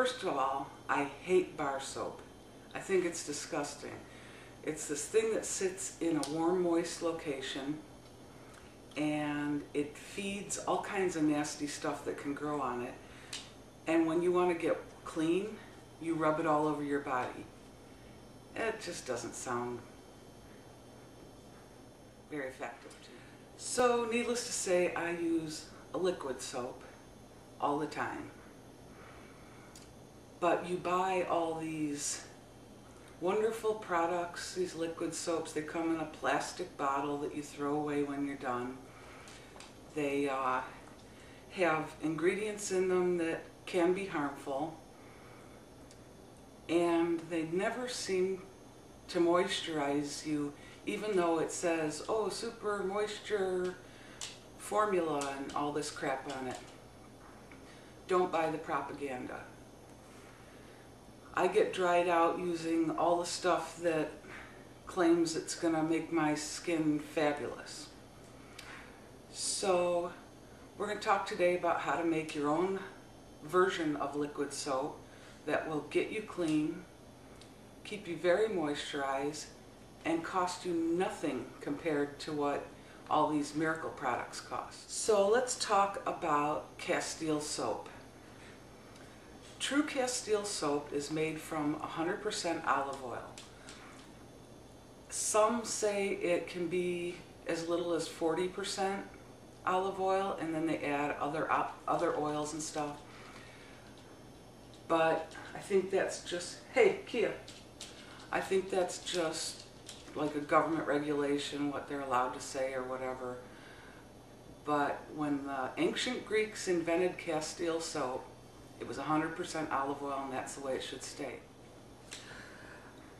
First of all, I hate bar soap. I think it's disgusting. It's this thing that sits in a warm, moist location, and it feeds all kinds of nasty stuff that can grow on it. And when you want to get clean, you rub it all over your body. It just doesn't sound very effective to me. So, needless to say, I use a liquid soap all the time. But you buy all these wonderful products, these liquid soaps. They come in a plastic bottle that you throw away when you're done. They have ingredients in them that can be harmful, and they never seem to moisturize you, even though it says, oh, super moisture formula and all this crap on it. Don't buy the propaganda. I get dried out using all the stuff that claims it's going to make my skin fabulous. So we're going to talk today about how to make your own version of liquid soap that will get you clean, keep you very moisturized, and cost you nothing compared to what all these miracle products cost. So let's talk about Castile soap. True Castile soap is made from 100% olive oil. Some say it can be as little as 40% olive oil, and then they add other oils and stuff. But I think that's just, hey, Kia, I think that's just like a government regulation, what they're allowed to say or whatever. But when the ancient Greeks invented Castile soap, it was 100% olive oil, and that's the way it should stay.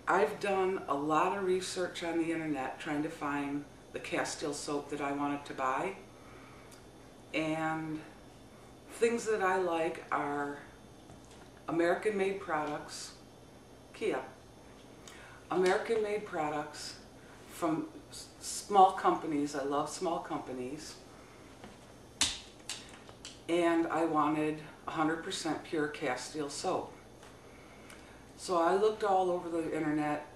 I've done a lot of research on the internet trying to find the Castile soap that I wanted to buy. And things that I like are American-made products, Kia. American-made products from small companies. I love small companies. And I wanted 100% pure Castile soap. So I looked all over the internet,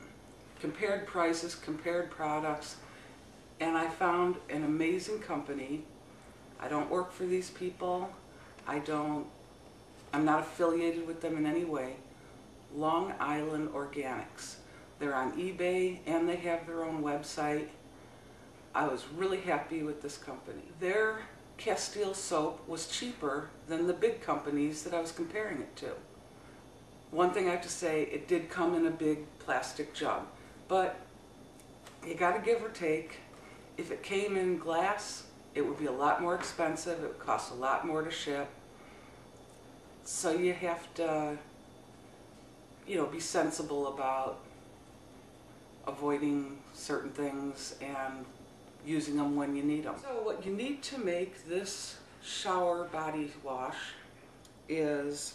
compared prices, compared products, and I found an amazing company. I don't work for these people. I'm not affiliated with them in any way. Long Island Organics. They're on eBay and they have their own website. I was really happy with this company. Their Castile soap was cheaper than the big companies that I was comparing it to. One thing I have to say, it did come in a big plastic jug, but you gotta give or take. If it came in glass, it would be a lot more expensive. It would cost a lot more to ship. So you have to, be sensible about avoiding certain things and using them when you need them. So what you need to make this shower body wash is,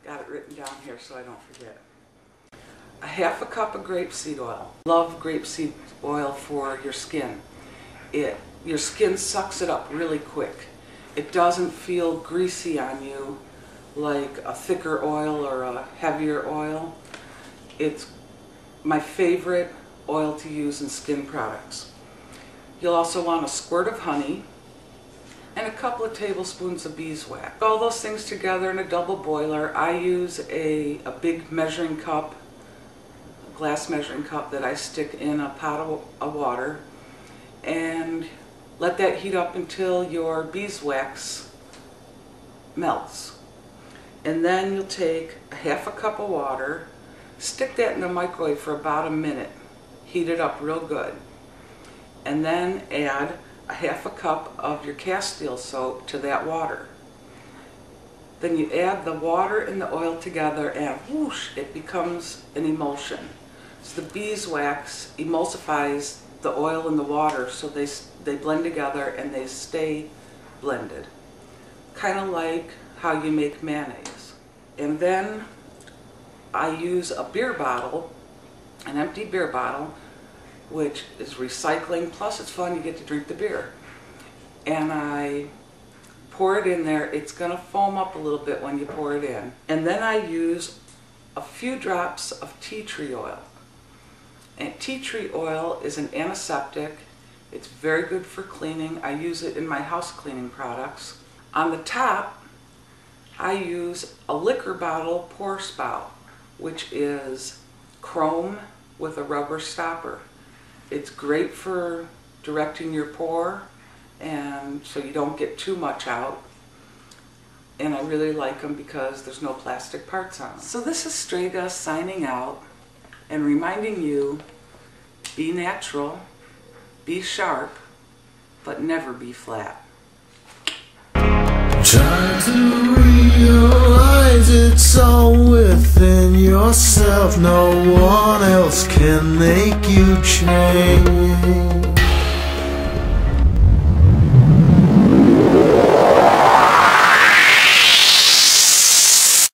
got it written down here so I don't forget, a half a cup of grapeseed oil. Love grapeseed oil for your skin. Your skin sucks it up really quick. It doesn't feel greasy on you like a thicker oil or a heavier oil. It's my favorite oil to use in skin products. You'll also want a squirt of honey and a couple of tablespoons of beeswax. All those things together in a double boiler. I use a big measuring cup, a glass measuring cup that I stick in a pot of water, and let that heat up until your beeswax melts. And then you'll take a half a cup of water, stick that in the microwave for about a minute, heat it up real good, and then add a half a cup of your Castile soap to that water. Then you add the water and the oil together and whoosh, it becomes an emulsion. So the beeswax emulsifies the oil and the water, so they blend together and they stay blended. Kind of like how you make mayonnaise. And then I use a beer bottle, an empty beer bottle, which is recycling, plus it's fun, you get to drink the beer. And I pour it in there. It's going to foam up a little bit when you pour it in. And then I use a few drops of tea tree oil. And tea tree oil is an antiseptic. It's very good for cleaning. I use it in my house cleaning products. On the top, I use a liquor bottle pour spout, which is chrome with a rubber stopper. It's great for directing your pour, and so you don't get too much out. And I really like them because there's no plastic parts on them. So this is Strega signing out and reminding you, be natural, be sharp, but never be flat. Try to realize it's all within yourself. No one else can make you change.